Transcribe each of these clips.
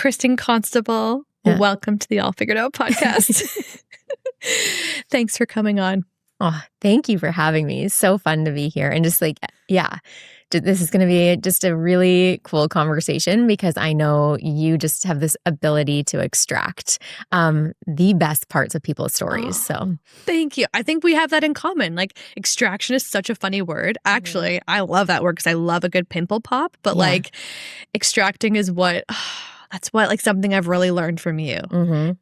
Kristin Constable. Yeah. Welcome to the All Figured Out podcast. Thanks for coming on. Oh, thank you for having me. It's so fun to be here. And just this is going to be just a really cool conversation because I know you just have this ability to extract the best parts of people's stories. So thank you. I think we have that in common. Like extraction is such a funny word. Actually, I love that word because I love a good pimple pop. But like extracting is that's what like something I've really learned from you.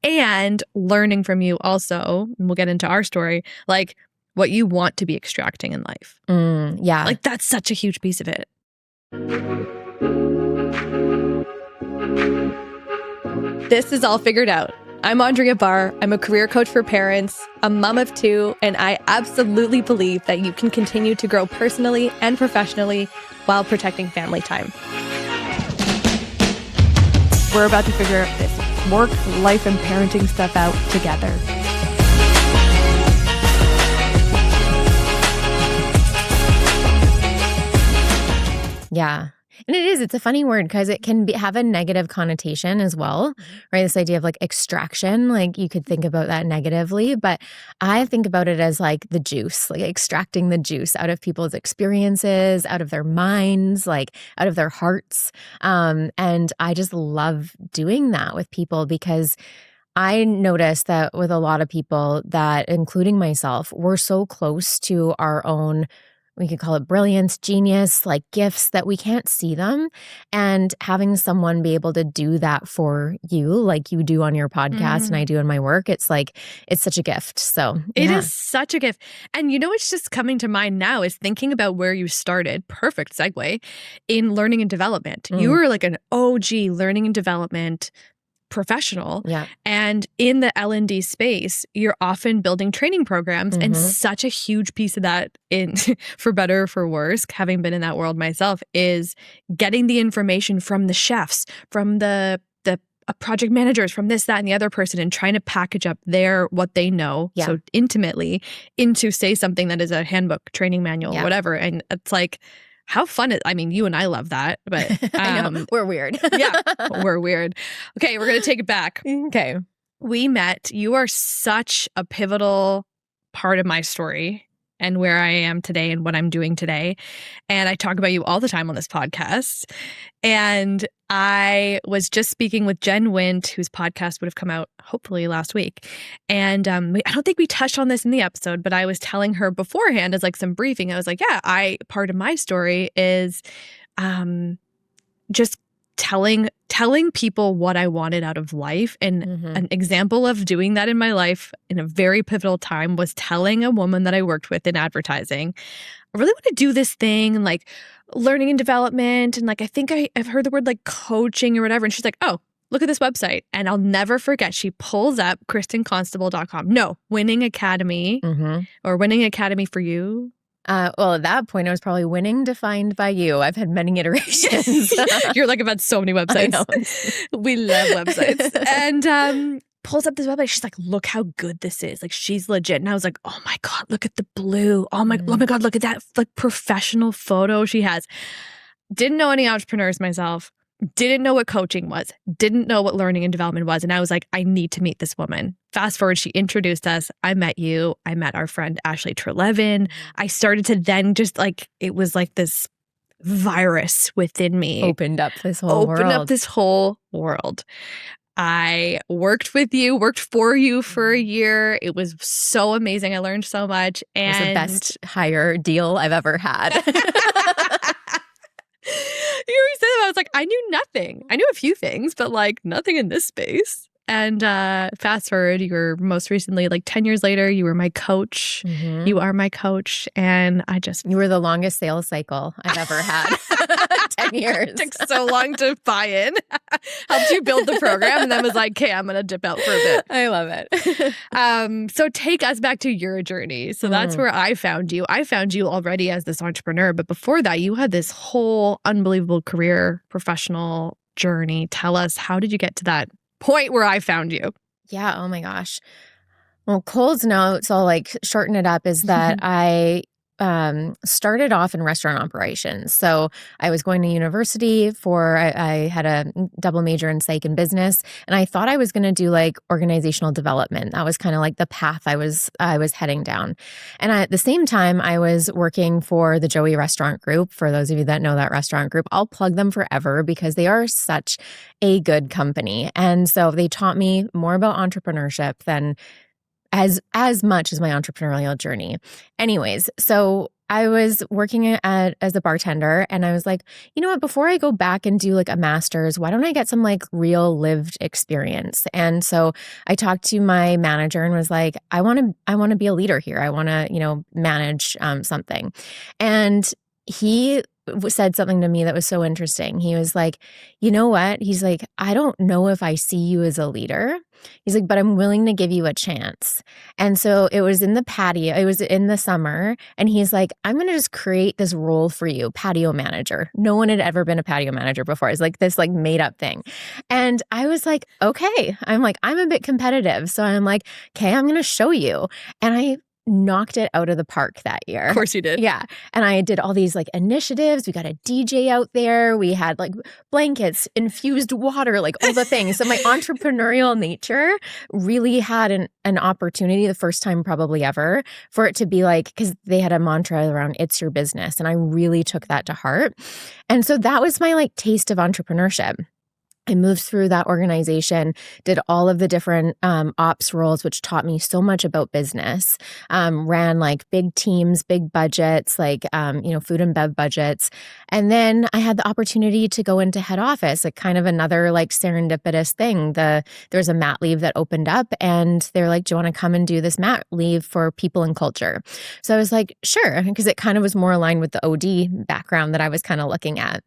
And learning from you also, and we'll get into our story, like what you want to be extracting in life. Like that's such a huge piece of it. This is All Figured Out. I'm Andrea Barr. I'm a career coach for parents, a mom of two, and I absolutely believe that you can continue to grow personally and professionally while protecting family time. We're about to figure this work, life, and parenting stuff out together. Yeah. And it's a funny word because it can have a negative connotation as well, right? This idea of like extraction, like you could think about that negatively, but I think about it as like the juice, like extracting the juice out of people's experiences, out of their minds, like out of their hearts. And I just love doing that with people because I noticed that with a lot of people that, including myself, we're so close to our own, we could call it brilliance, genius, like gifts that we can't see them. And having someone be able to do that for you, like you do on your podcast and I do in my work, it's like, it's such a gift. So it is such a gift. And you know, what's just coming to mind now is thinking about where you started, perfect segue, in learning and development. You were like an OG learning and development professional. And in the L&D space, you're often building training programs and such a huge piece of that, in for better or for worse, having been in that world myself, is getting the information from the chefs, from the project managers, from this, that, and the other person, and trying to package up what they know so intimately into, say, something that is a handbook, training manual, whatever. And it's like, how fun I mean, you and I love that, but I know, we're weird. We're weird. Okay, we're going to take it back. Okay. We met. You are such a pivotal part of my story and where I am today and what I'm doing today. And I talk about you all the time on this podcast. And I was just speaking with Jen Wint, whose podcast would have come out hopefully last week. And I don't think we touched on this in the episode, but I was telling her beforehand as like some briefing. I was like, part of my story is just telling people what I wanted out of life. And an example of doing that in my life in a very pivotal time was telling a woman that I worked with in advertising, I really want to do this thing and like learning and development. And like, I think I've heard the word like coaching or whatever. And she's like, oh, look at this website. And I'll never forget. She pulls up KristinConstable.com. No, Winning Academy or Winning Academy for You. Well, at that point, I was probably Winning Defined by You. I've had many iterations. You're like, I've had so many websites. We love websites. And pulls up this website. She's like, look how good this is. Like, she's legit. And I was like, oh my God, look at the blue. Oh my God, look at that like professional photo she has. Didn't know any entrepreneurs myself. Didn't know what coaching was. Didn't know what learning and development was. And I was like, I need to meet this woman. Fast forward, she introduced us. I met you. I met our friend Ashley Trelevin. I started to then just like, it was like this virus within me. Opened up this whole world. I worked with you, worked for you for a year. It was so amazing. I learned so much. And it was the best hire deal I've ever had. You always said that. I was like, I knew nothing. I knew a few things, but like nothing in this space. And fast forward, you were most recently, like 10 years later, you were my coach. You are my coach. And you were the longest sales cycle I've ever had. 10 years. It took so long to buy in. Helped you build the program and then was like, okay, I'm going to dip out for a bit. I love it. So take us back to your journey. So that's where I found you. I found you already as this entrepreneur. But before that, you had this whole unbelievable career, professional journey. Tell us, how did you get to that point where I found you? Yeah. Oh my gosh. Well, Cole's notes, I'll like shorten it up, is that I started off in restaurant operations. So I was going to university I had a double major in psych and business, and I thought I was going to do like organizational development. That was kind of like the path I was heading down. And at the same time, I was working for the Joey Restaurant Group. For those of you that know that restaurant group, I'll plug them forever because they are such a good company. And so they taught me more about entrepreneurship than as much as my entrepreneurial journey. Anyways, so I was working as a bartender, and I was like, you know what, before I go back and do like a master's, why don't I get some like real lived experience? And so I talked to my manager and was like, I want to be a leader here. I want to, manage something. And he said something to me that was so interesting. He was like, you know what? He's like, I don't know if I see you as a leader. He's like, but I'm willing to give you a chance. And so it was in the patio, it was in the summer. And he's like, I'm going to just create this role for you, patio manager. No one had ever been a patio manager before. It's like this like made up thing. And I was like, okay. I'm a bit competitive. So I'm like, okay, I'm going to show you. And I knocked it out of the park that year. Of course you did. Yeah. And I did all these like initiatives. We got a DJ out there. We had like blankets, infused water, like all the things. So my entrepreneurial nature really had an opportunity, the first time probably ever, for it to be like, because they had a mantra around it's your business. And I really took that to heart. And so that was my like taste of entrepreneurship. I moved through that organization, did all of the different ops roles, which taught me so much about business, ran like big teams, big budgets, like, food and bev budgets. And then I had the opportunity to go into head office, like kind of another like serendipitous thing. There was a mat leave that opened up and they're like, do you want to come and do this mat leave for people and culture? So I was like, sure, because it kind of was more aligned with the OD background that I was kind of looking at.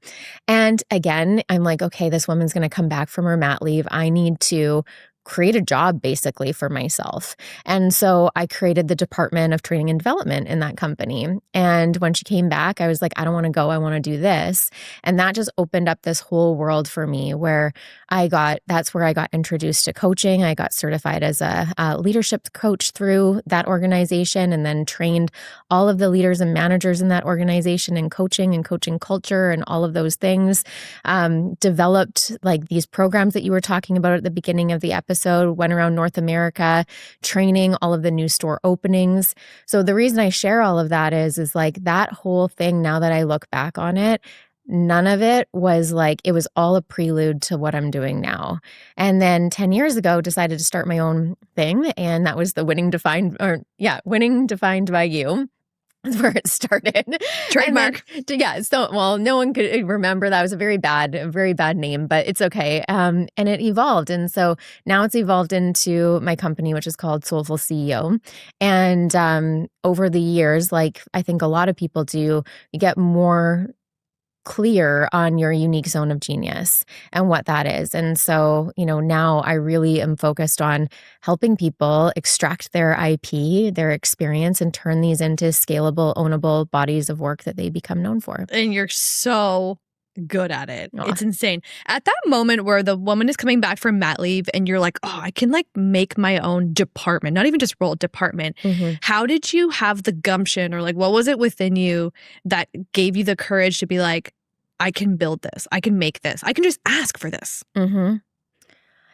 And again, I'm like, okay, this woman's going to come back from her mat leave. I need to create a job basically for myself. And so I created the Department of Training and Development in that company. And when she came back, I was like, I don't want to go. I want to do this. And that just opened up this whole world for me where that's where I got introduced to coaching. I got certified as a leadership coach through that organization and then trained all of the leaders and managers in that organization in coaching and coaching culture and all of those things. Developed like these programs that you were talking about at the beginning of the episode, went around North America, training all of the new store openings. So the reason I share all of that is like that whole thing, now that I look back on it, none of it was like, it was all a prelude to what I'm doing now. And then 10 years ago, decided to start my own thing. And that was the Winning Defined by You. That's where it started. Trademark. No one could remember. That was a very bad name, but it's okay. And it evolved. And so now it's evolved into my company, which is called Soulful CEO. And over the years, like I think a lot of people do, you get more clear on your unique zone of genius and what that is. And so, now I really am focused on helping people extract their IP, their experience, and turn these into scalable, ownable bodies of work that they become known for. And you're so good at it. It's insane. At that moment where the woman is coming back from mat leave and you're like, oh, I can like make my own department, not even just role, department. Mm-hmm. How did you have the gumption, or like what was it within you that gave you the courage to be like, I can build this, I can make this, I can just ask for this? Mm-hmm.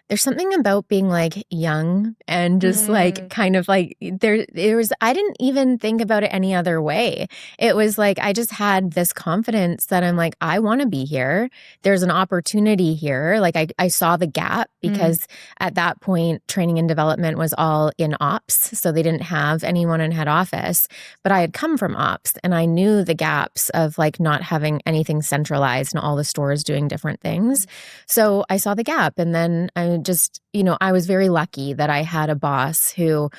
There's something about being like young and just like kind of like there was, I didn't even think about it any other way. It was like, I just had this confidence that I'm like, I want to be here. There's an opportunity here. Like I saw the gap because at that point, training and development was all in ops. So they didn't have anyone in head office, but I had come from ops and I knew the gaps of like not having anything centralized and all the stores doing different things. So I saw the gap, and then I was very lucky that I had a boss who,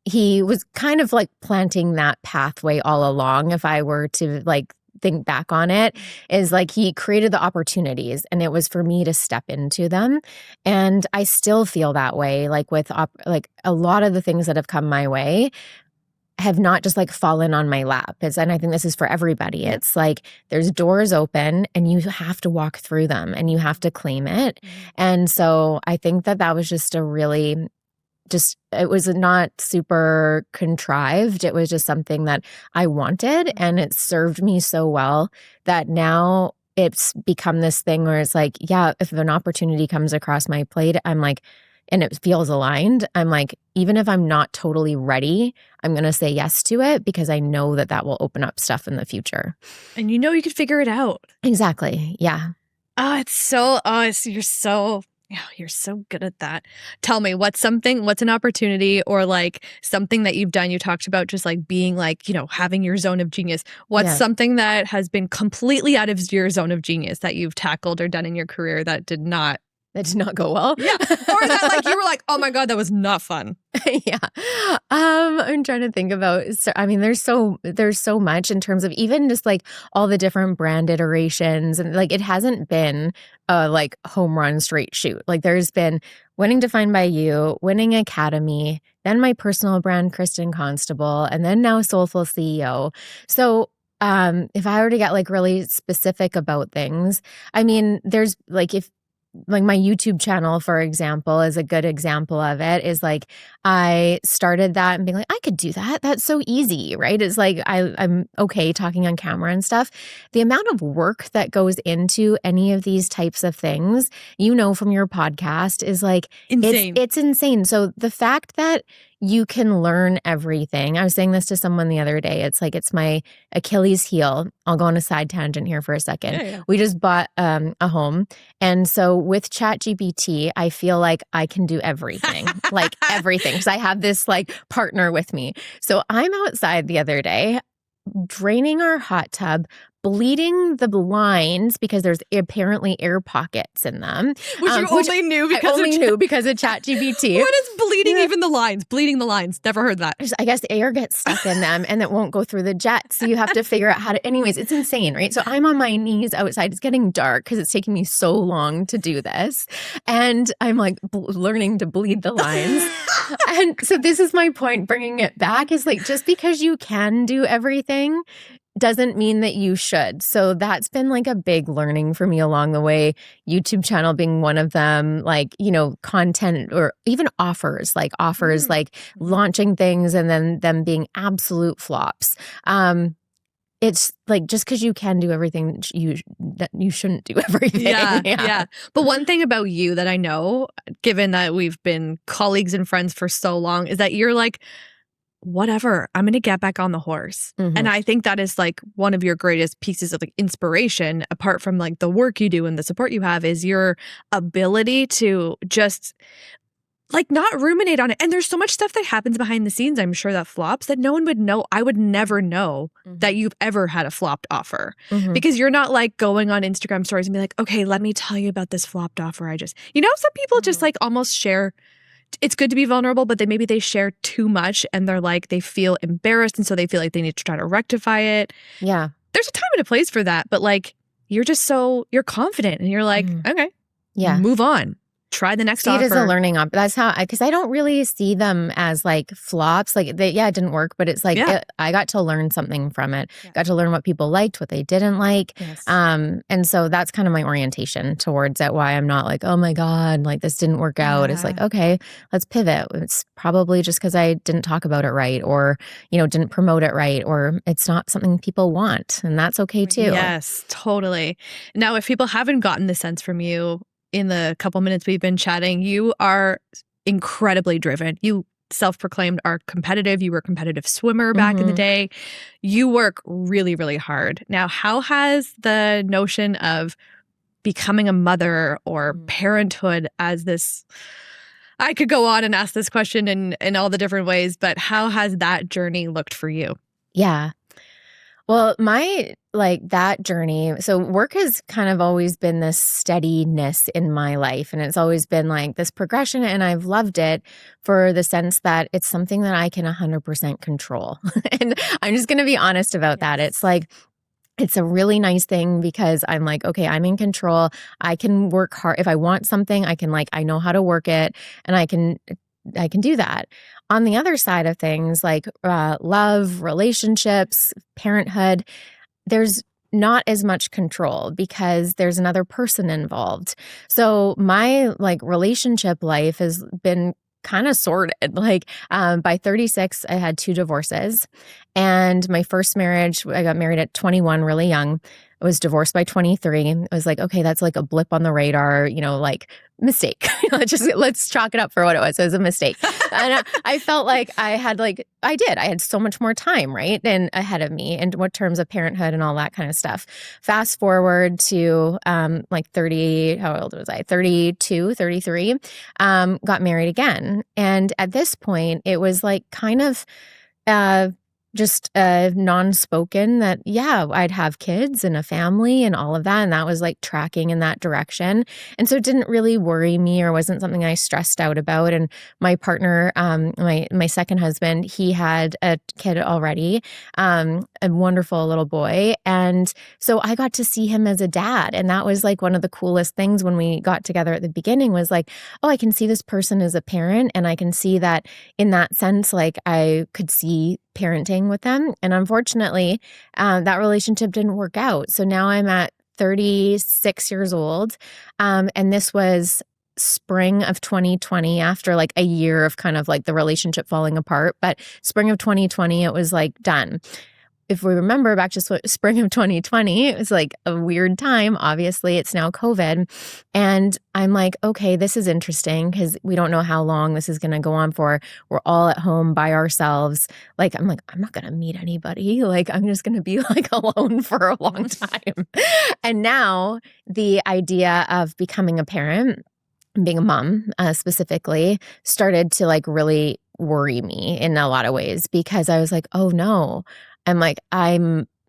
he was kind of like planting that pathway all along. If I were to like think back on it, is like he created the opportunities and it was for me to step into them. And I still feel that way, like with like a lot of the things that have come my way have not just like fallen on my lap. And I think this is for everybody. Yeah. It's like there's doors open and you have to walk through them and you have to claim it. And so I think that was just a really it was not super contrived. It was just something that I wanted, and it served me so well that now it's become this thing where it's like, yeah, if an opportunity comes across my plate, I'm like, and it feels aligned, I'm like, even if I'm not totally ready, I'm going to say yes to it because I know that that will open up stuff in the future. And you know you can figure it out. Exactly. Yeah. You're so good at that. Tell me, what's an opportunity or like something that you've done? You talked about just like being like, having your zone of genius. What's something that has been completely out of your zone of genius that you've tackled or done in your career that did not go well? Yeah. Or that like you were like, oh my God, that was not fun. Yeah. I'm trying to think about, there's so much in terms of even just like all the different brand iterations, and like it hasn't been a like home run straight shoot. Like there's been Winning Defined by You, Winning Academy, then my personal brand, Kristin Constable, and then now Soulful CEO. So if I were to get like really specific about things, there's like like my YouTube channel, for example, is a good example of it, is like I started that and being like, I could do that. That's so easy, right? It's like I'm okay talking on camera and stuff. The amount of work that goes into any of these types of things, from your podcast, is like insane. It's insane. So the fact that you can learn everything. I was saying this to someone the other day. It's like it's my Achilles heel. I'll go on a side tangent here for a second. Yeah. We just bought a home. And so with ChatGPT, I feel like I can do everything, like everything, because I have this like partner with me. So I'm outside the other day draining our hot tub, bleeding the lines because there's apparently air pockets in them. Which you only knew because of ChatGPT. What is bleeding even the lines? Bleeding the lines. Never heard that. I guess the air gets stuck in them and it won't go through the jet. So you have to figure out how to, anyways, it's insane, right? So I'm on my knees outside. It's getting dark because it's taking me so long to do this. And I'm like learning to bleed the lines. And so this is my point, bringing it back, is like, just because you can do everything doesn't mean that you should. So that's been like a big learning for me along the way. YouTube channel being one of them, like, content or even offers, like launching things and then them being absolute flops. It's like, just because you can do everything, you shouldn't do everything. Yeah. But one thing about you that I know, given that we've been colleagues and friends for so long, is that you're like, whatever, I'm going to get back on the horse. Mm-hmm. And I think that is like one of your greatest pieces of like inspiration, apart from like the work you do and the support you have, is your ability to just like not ruminate on it. And there's so much stuff that happens behind the scenes, I'm sure, that flops that no one would know. I would never know that you've ever had a flopped offer, because you're not like going on Instagram stories and be like, okay, let me tell you about this flopped offer. Some people just like almost share. It's good to be vulnerable, but maybe they share too much and they're like, they feel embarrassed. And so they feel like they need to try to rectify it. Yeah. There's a time and a place for that. But like, you're confident and you're like, okay, move on. Try the next offer. See it as a learning That's how, because I don't really see them as like flops. Like, it didn't work, but it's like, I got to learn something from it. Yeah. Got to learn what people liked, what they didn't like. Yes. And so that's kind of my orientation towards it, why I'm not like, oh my God, like this didn't work out. It's like, okay, let's pivot. It's probably just because I didn't talk about it right, or, didn't promote it right, or it's not something people want. And that's okay too. Yes, totally. Now, if people haven't gotten the sense from you, in the couple minutes we've been chatting, you are incredibly driven. You self-proclaimed are competitive. You were a competitive swimmer back in the day. You work really, really hard. Now, how has the notion of becoming a mother or parenthood as this, I could go on and ask this question in all the different ways, but how has that journey looked for you? Yeah. Well, that journey, so work has kind of always been this steadiness in my life. And it's always been like this progression. And I've loved it for the sense that it's something that I can 100% control. And I'm just going to be honest about that. It's like, it's a really nice thing because I'm like, okay, I'm in control. I can work hard. If I want something, I know how to work it, and I can do that. On the other side of things, like love, relationships, parenthood, there's not as much control because there's another person involved. So my relationship life has been kind of sorted. Like by 36, I had 2 divorces. And my first marriage, I got married at 21, really young. I was divorced by 23. I was like, okay, that's like a blip on the radar, like mistake. Let's chalk it up for what it was. It was a mistake. And I felt like I had so much more time, right? And ahead of me in what terms of parenthood and all that kind of stuff. Fast forward to like 30, how old was I? 32, 33, got married again. And at this point, it was like kind of just non-spoken that, I'd have kids and a family and all of that. And that was like tracking in that direction. And so it didn't really worry me or wasn't something I stressed out about. And my partner, my second husband, he had a kid already, a wonderful little boy. And so I got to see him as a dad. And that was like one of the coolest things when we got together at the beginning was like, oh, I can see this person as a parent. And I can see that in that sense, like I could see parenting with them. And unfortunately, that relationship didn't work out. So now I'm at 36 years old. And this was spring of 2020 after like a year of kind of like the relationship falling apart. But spring of 2020, it was like done. If we remember back to spring of 2020, it was like a weird time. Obviously, it's now COVID. And I'm like, okay, this is interesting because we don't know how long this is going to go on for. We're all at home by ourselves. Like, I'm not going to meet anybody. Like, I'm just going to be like alone for a long time. And now the idea of becoming a parent, being a mom specifically, started to like really worry me in a lot of ways because I was like, oh no. I'm like, I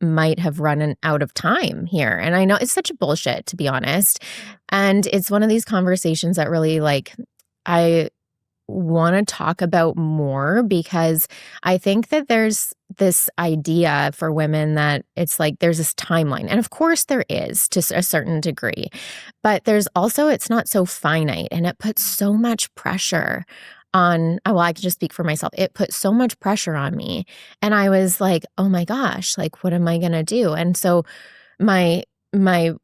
might have run out of time here. And I know it's such a bullshit, to be honest. And it's one of these conversations that really like, I want to talk about more because I think that there's this idea for women that it's like there's this timeline. And of course there is to a certain degree. But there's also, it's not so finite and it puts so much pressure on, I can just speak for myself. It put so much pressure on me. And I was like, oh my gosh, like, what am I going to do? And so my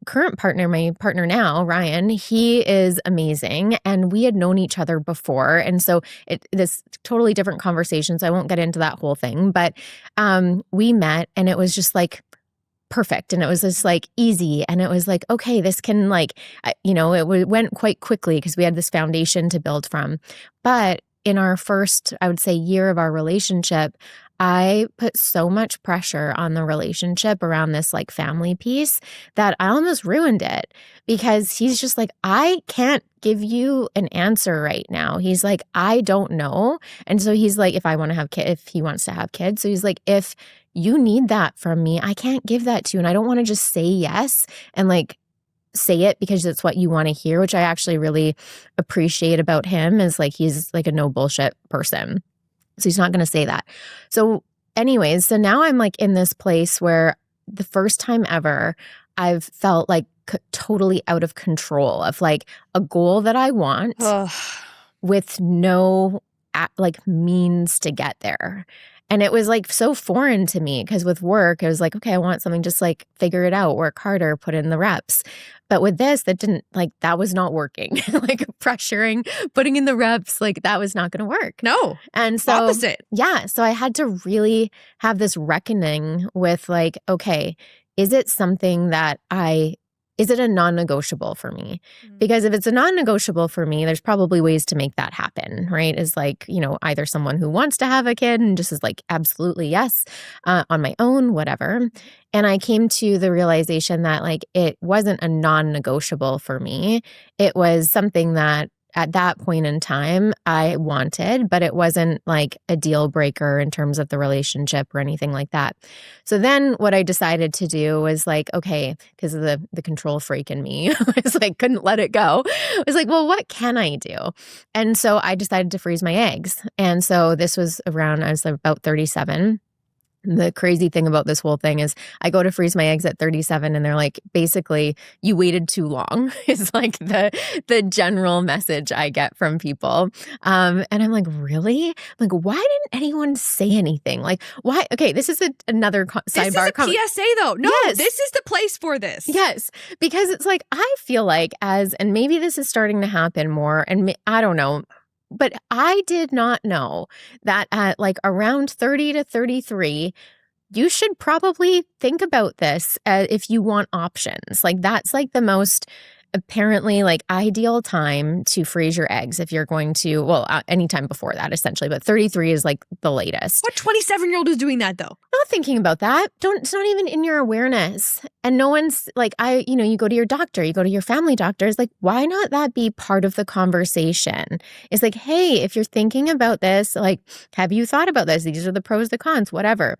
current partner, my partner now, Ryan, he is amazing. And we had known each other before. And so this totally different conversations. I won't get into that whole thing, but we met and it was just like, perfect. And it was just like easy. And it was like, okay, this can like, it went quite quickly because we had this foundation to build from. But in our first, I would say, year of our relationship, I put so much pressure on the relationship around this like family piece that I almost ruined it because he's just like, I can't give you an answer right now. He's like, I don't know. And so he's like, if he wants to have kids. So he's like, if you need that from me, I can't give that to you. And I don't want to just say yes and like say it because it's what you want to hear, which I actually really appreciate about him is like, he's like a no bullshit person. So he's not going to say that. So anyways, so now I'm like in this place where the first time ever I've felt like totally out of control of like a goal that I want with no like means to get there. And it was like so foreign to me because with work, it was like, okay, I want something, just like figure it out, work harder, put in the reps. But with this, that was not working. Like pressuring, putting in the reps, like that was not going to work. No. And so, opposite. Yeah. So I had to really have this reckoning with like, okay, is it something that is it a non-negotiable for me? Because if it's a non-negotiable for me, there's probably ways to make that happen, right? Is like, either someone who wants to have a kid and just is like, absolutely yes, on my own, whatever. And I came to the realization that like, it wasn't a non-negotiable for me. It was something that at that point in time I wanted, but it wasn't like a deal breaker in terms of the relationship or anything like that. So then what I decided to do was like, okay, because of the control freak in me, I was like, couldn't let it go. I was like, well, what can I do? And so I decided to freeze my eggs. And so this was I was about 37. The crazy thing about this whole thing is I go to freeze my eggs at 37 and they're like, basically, you waited too long is like the general message I get from people. And I'm like, really? Like, why didn't anyone say anything? Like, why? Okay, this is another sidebar. This is a PSA though. No, yes. This is the place for this. Yes, because it's like, I feel like and maybe this is starting to happen more, and I don't know, but I did not know that at like around 30 to 33, you should probably think about this if you want options. Like that's like the most apparently like ideal time to freeze your eggs if you're going to, well, anytime before that essentially, but 33 is like the latest. What 27-year-old is doing that though? Not thinking about that. It's not even in your awareness. And no one's like, you go to your doctor, you go to your family doctors, like, why not that be part of the conversation? It's like, hey, if you're thinking about this, like, have you thought about this? These are the pros, the cons, whatever.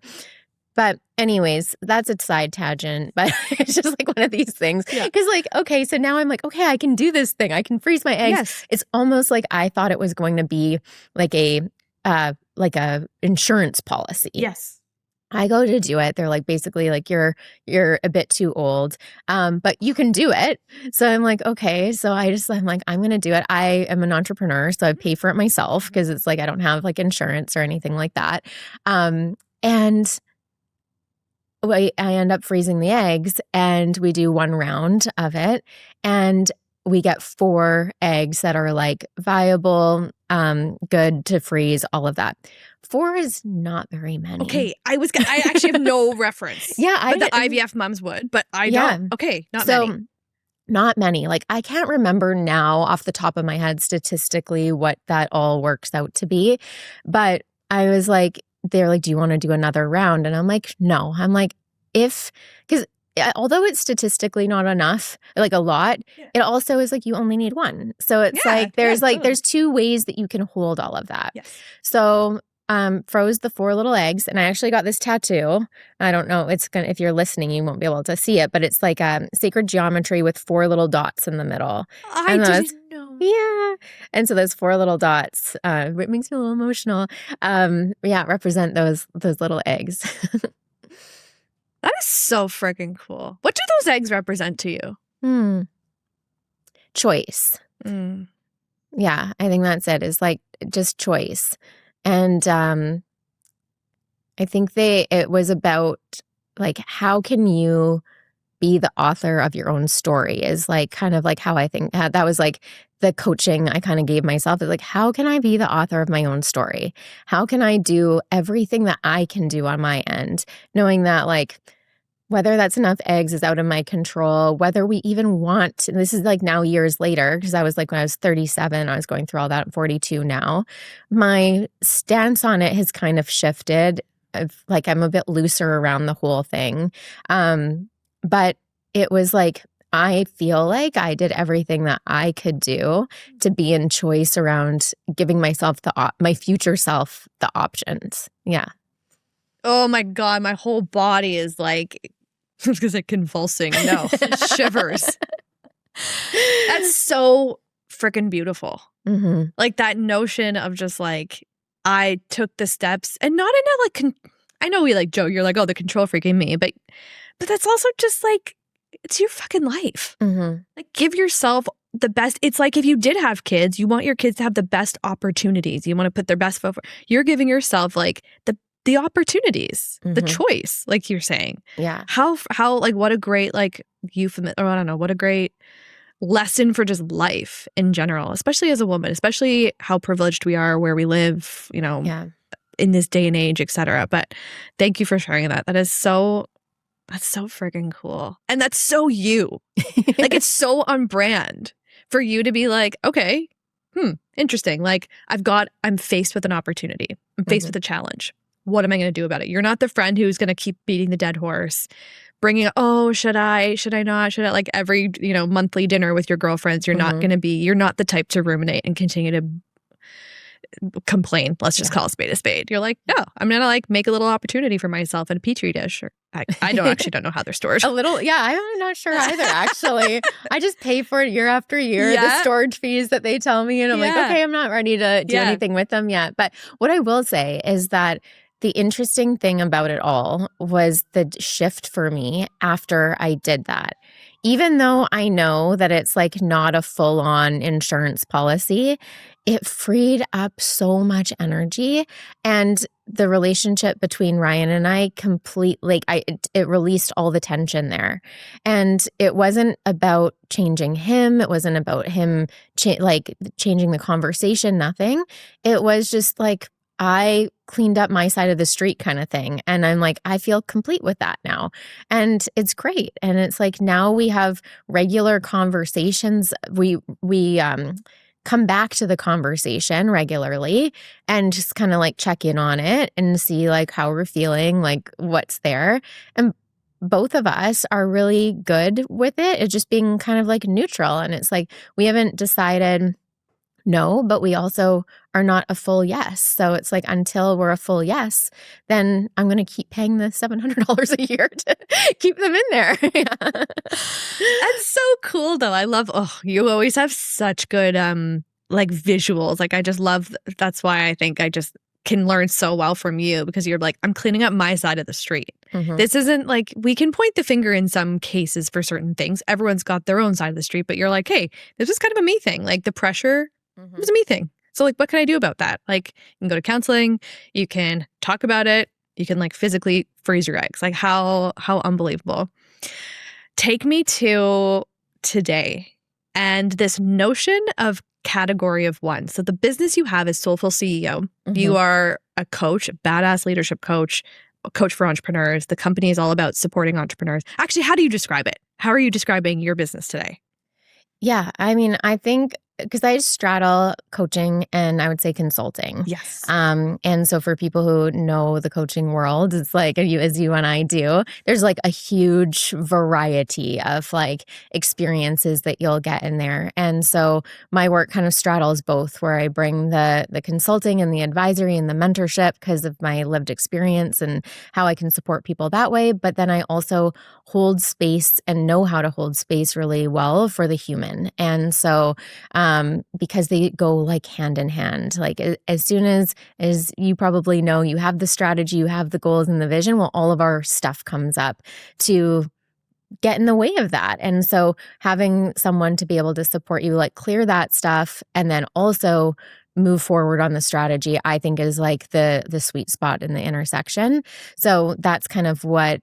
But anyways, that's a side tangent, but it's just like one of these things. Because like, okay, so now I'm like, okay, I can do this thing. I can freeze my eggs. Yes. It's almost like I thought it was going to be like a insurance policy. Yes. I go to do it. They're like, basically like, you're a bit too old, but you can do it. So I'm like, okay. So I'm like, I'm going to do it. I am an entrepreneur, so I pay for it myself because it's like, I don't have like insurance or anything like that. And I end up freezing the eggs and we do one round of it and we get 4 eggs that are like viable, good to freeze, all of that. 4 is not very many. Okay, I actually have no reference. Yeah, but the IVF moms would, but I don't. Okay, not many. Not many. Like I can't remember now off the top of my head statistically what that all works out to be, but I was like, they're like, do you want to do another round? And I'm like, no. I'm like, because although it's statistically not enough, like a lot, it also is like you only need 1. So it's there's 2 ways that you can hold all of that. Yes. So froze the 4 little eggs, and I actually got this tattoo. I don't know, if you're listening, you won't be able to see it, but it's like sacred geometry with 4 little dots in the middle. I didn't know. Yeah. And so those 4 little dots, it makes me a little emotional. Represent those little eggs. That is so freaking cool. What do those eggs represent to you? Choice. Yeah, I think that's it. Is like just choice. And I think it was about like, how can you be the author of your own story is like kind of like how I think that was like the coaching I kind of gave myself is like, how can I be the author of my own story? How can I do everything that I can do on my end, knowing that like, whether that's enough eggs is out of my control, whether we even want, and this is like now years later, because I was like when I was 37, I was going through all that. I'm 42 now. My stance on it has kind of shifted. Like I'm a bit looser around the whole thing. But it was like, I feel like I did everything that I could do to be in choice around giving myself my future self the options. Yeah. Oh my God, my whole body is like, I was going to say convulsing. No, shivers. That's so freaking beautiful. Like that notion of just like, I took the steps and not in a like, I know we like joke, you're like, oh, the control freak in me, but that's also just like, it's your fucking life. Like give yourself the best. It's like if you did have kids, you want your kids to have the best opportunities. You want to put their best foot forward. You're giving yourself like the opportunities, the choice, like you're saying. Yeah. How like what a great like euphemism, or I don't know, what a great lesson for just life in general, especially as a woman, especially how privileged we are where we live, you know, in this day and age, etc. But thank you for sharing that. That's so freaking cool. And that's so you. Like it's so on brand for you to be like, okay, interesting. Like I'm faced with an opportunity. I'm faced with a challenge. What am I going to do about it? You're not the friend who's going to keep beating the dead horse, bringing, oh, should I not? Like every, monthly dinner with your girlfriends, you're not the type to ruminate and continue to complain. Let's just call a spade a spade. You're like, no, I'm going to like make a little opportunity for myself in a petri dish. Or I don't know how they're stored. A little. Yeah. I'm not sure either, actually. I just pay for it year after year, the storage fees that they tell me. And I'm like, okay, I'm not ready to do anything with them yet. But what I will say is that the interesting thing about it all was the shift for me after I did that. even though I know that it's like not a full-on insurance policy, it freed up so much energy. And the relationship between Ryan and I it released all the tension there. And it wasn't about changing him. It wasn't about him changing the conversation, nothing. It was just like, I cleaned up my side of the street kind of thing. And I'm like, I feel complete with that now. And it's great. And it's like, now we have regular conversations. We come back to the conversation regularly and just kind of like check in on it and see like how we're feeling, like what's there. And both of us are really good with it. It's just being kind of like neutral. And it's like, we haven't decided no, but we also are not a full yes. So it's like, until we're a full yes, then I'm going to keep paying the $700 a year to keep them in there. That's so cool though. I love, you always have such good like visuals. Like I just love, that's why I think I just can learn so well from you, because you're like, I'm cleaning up my side of the street. Mm-hmm. This isn't like, we can point the finger in some cases for certain things. Everyone's got their own side of the street, but you're like, hey, this is kind of a me thing. Like the pressure, it was a me thing. So like, what can I do about that? Like you can go to counseling, you can talk about it, you can like physically freeze your eggs. Like how unbelievable. Take me to today and this notion of category of one. So the business you have is Soulful CEO. Mm-hmm. You are a coach, a badass leadership coach, a coach for entrepreneurs. The company is all about supporting entrepreneurs. Actually, how do you describe it? How are you describing your business today? Yeah, I mean, I think because I straddle coaching and I would say consulting. Yes. And so for people who know the coaching world, it's like as you and I do, there's like a huge variety of like experiences that you'll get in there. And so my work kind of straddles both, where I bring the consulting and the advisory and the mentorship because of my lived experience and how I can support people that way. But then I also hold space and know how to hold space really well for the human. And so because they go like hand in hand. Like as soon as you probably know, you have the strategy, you have the goals and the vision, well, all of our stuff comes up to get in the way of that. And so having someone to be able to support you, like clear that stuff and then also move forward on the strategy, I think is like the sweet spot in the intersection. So that's kind of what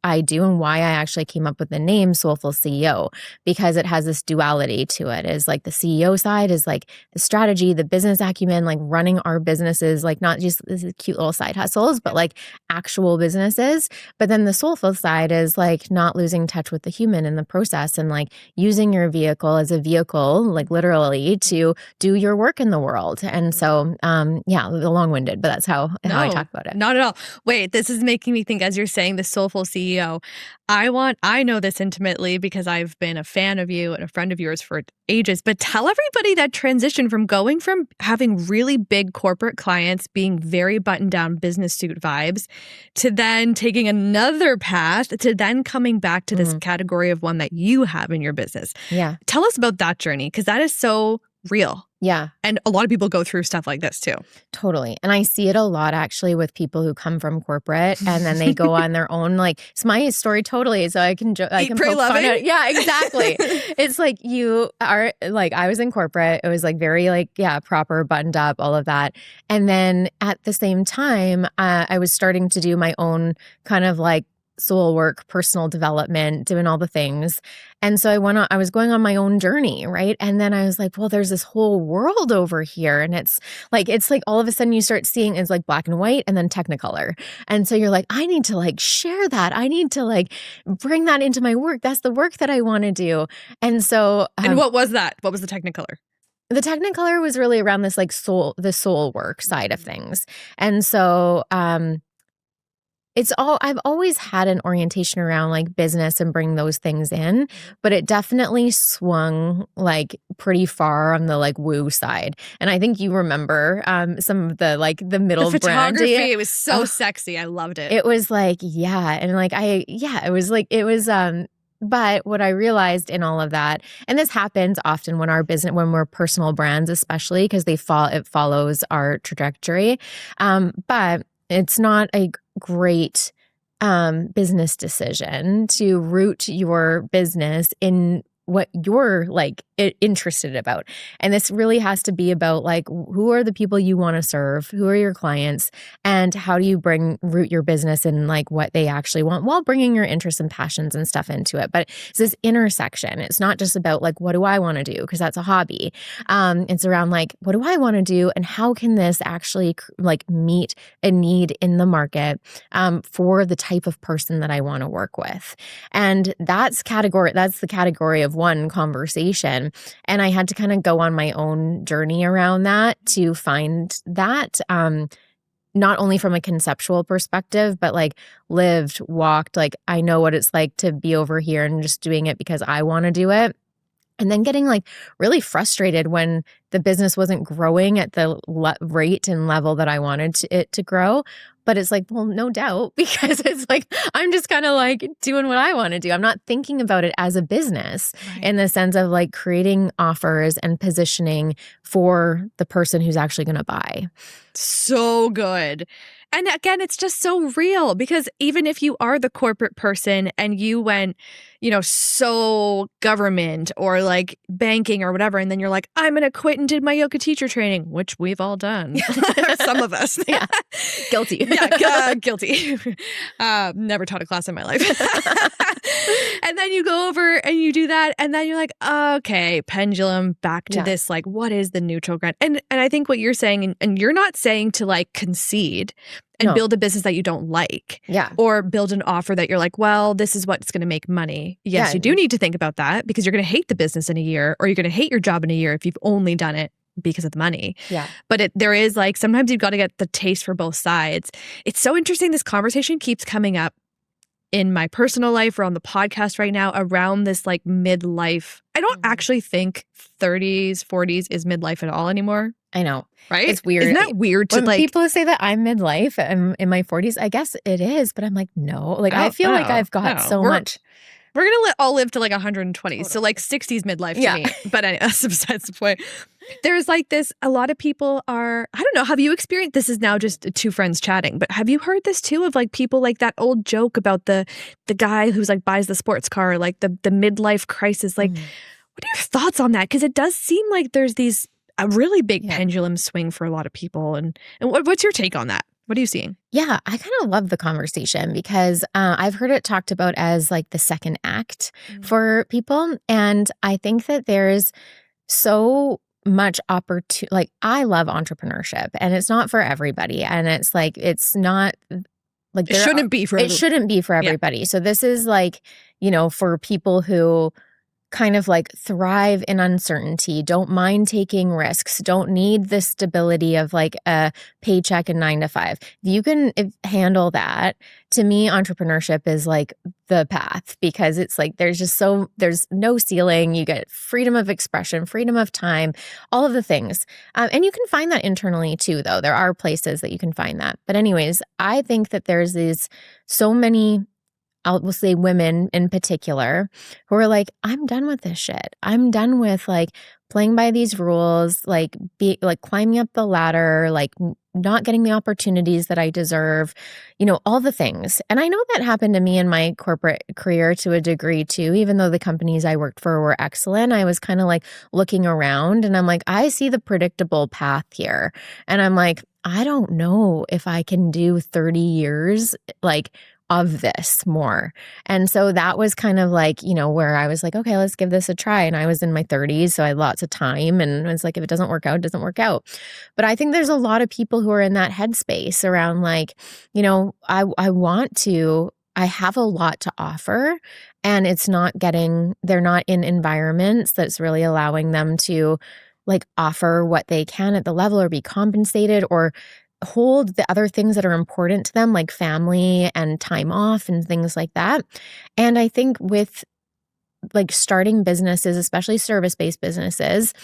I do and why I actually came up with the name Soulful CEO, because it has this duality to it. Is like the CEO side is like the strategy, the business acumen, like running our businesses, like not just this cute little side hustles, but like actual businesses. But then the soulful side is like not losing touch with the human in the process and like using your vehicle as a vehicle, like literally to do your work in the world. And so, long-winded, but that's how I talk about it. Not at all. Wait, this is making me think as you're saying the Soulful CEO. I know this intimately because I've been a fan of you and a friend of yours for ages, but tell everybody that transition from going from having really big corporate clients, being very buttoned down business suit vibes, to then taking another path, to then coming back to this category of one that you have in your business. Yeah. Tell us about that journey, because that is so real. Yeah. And a lot of people go through stuff like this too. Totally. And I see it a lot actually with people who come from corporate and then they go on their own, like it's my story totally. So I can poke fun at it. Yeah, exactly. It's like you are like, I was in corporate. It was like very like, proper, buttoned up, all of that. And then at the same time, I was starting to do my own kind of like soul work, personal development, doing all the things. And so I was going on my own journey, right? And then I was like, well, there's this whole world over here. And it's like all of a sudden you start seeing it's like black and white and then technicolor. And so you're like, I need to like share that. I need to like bring that into my work. That's the work that I want to do. And so and what was that? What was the technicolor? The technicolor was really around this like the soul work side of things. And so I've always had an orientation around like business and bring those things in, but it definitely swung like pretty far on the like woo side. And I think you remember some of the like the middle photography. brand. It was so sexy. I loved it. It was like, and like it was but what I realized in all of that, and this happens often when we're personal brands, especially because it follows our trajectory. But it's not a great business decision to root your business in what you're like interested about. And this really has to be about like, who are the people you want to serve? Who are your clients? And how do you root your business in like what they actually want while bringing your interests and passions and stuff into it? But it's this intersection. It's not just about like, what do I want to do? Because that's a hobby. It's around like, what do I want to do? And how can this actually like meet a need in the market for the type of person that I want to work with? And that's the category of one conversation. And I had to kind of go on my own journey around that to find that, not only from a conceptual perspective, but like lived, walked, like I know what it's like to be over here and just doing it because I want to do it. And then getting like really frustrated when the business wasn't growing at the rate and level that I wanted it to grow. But it's like, well, no doubt, because it's like, I'm just kind of like doing what I want to do. I'm not thinking about it as a business in the sense of like creating offers and positioning for the person who's actually going to buy. So good. And again, it's just so real, because even if you are the corporate person and you went, so government or like banking or whatever, and then you're like, I'm going to quit and did my yoga teacher training, which we've all done. Some of us. Yeah. Guilty. Guilty. Never taught a class in my life. And then you go over and you do that. And then you're like, okay, pendulum back to this, like, what is the neutral ground? And I think what you're saying, and you're not saying to like concede and build a business that you don't like. Yeah. Or build an offer that you're like, well, this is what's going to make money. Yes, you do need to think about that, because you're going to hate the business in a year, or you're going to hate your job in a year if you've only done it because of the money. Yeah. But there is like, sometimes you've got to get the taste for both sides. It's so interesting. This conversation keeps coming up in my personal life or on the podcast right now around this like midlife. I don't actually think 30s, 40s is midlife at all anymore. I know. Right? It's weird. Isn't that weird to when like... people say that I'm midlife, I'm in my 40s, I guess it is, but I'm like, no. Like, I feel like I've got so much. We're going to all live to like 120. Totally. So like 60s midlife to me. But anyway, that's besides the point. There's like this, a lot of people are, I don't know, have you experienced, this is now just two friends chatting, but have you heard this too of like people like that old joke about the guy who's like buys the sports car, like the midlife crisis? Like, what are your thoughts on that? Because it does seem like there's a really big pendulum swing for a lot of people. And what's your take on that? What are you seeing? Yeah, I kind of love the conversation, because I've heard it talked about as like the second act for people. And I think that there's so much opportunity. Like, I love entrepreneurship, and it's not for everybody. And it's like, it's not like it shouldn't be for everybody. Yeah. So this is like, for people who kind of like thrive in uncertainty, don't mind taking risks, don't need the stability of like a paycheck and 9 to 5. If you can handle that, to me, entrepreneurship is like the path, because it's like there's no ceiling. You get freedom of expression, freedom of time, all of the things. And you can find that internally too, though. There are places that you can find that. But anyways, I think that there's so many, we'll say women in particular, who are like, I'm done with this shit. I'm done with like playing by these rules, like climbing up the ladder, like not getting the opportunities that I deserve, all the things. And I know that happened to me in my corporate career to a degree too, even though the companies I worked for were excellent. I was kind of like looking around and I'm like, I see the predictable path here. And I'm like, I don't know if I can do 30 years like of this more. And so that was kind of like, where I was like, okay, let's give this a try. And I was in my 30s, so I had lots of time, and I was like, if it doesn't work out, it doesn't work out. But I think there's a lot of people who are in that headspace around like, I have a lot to offer, and they're not in environments that's really allowing them to like offer what they can at the level, or be compensated, or hold the other things that are important to them, like family and time off and things like that. And I think with like starting businesses, especially service-based businesses,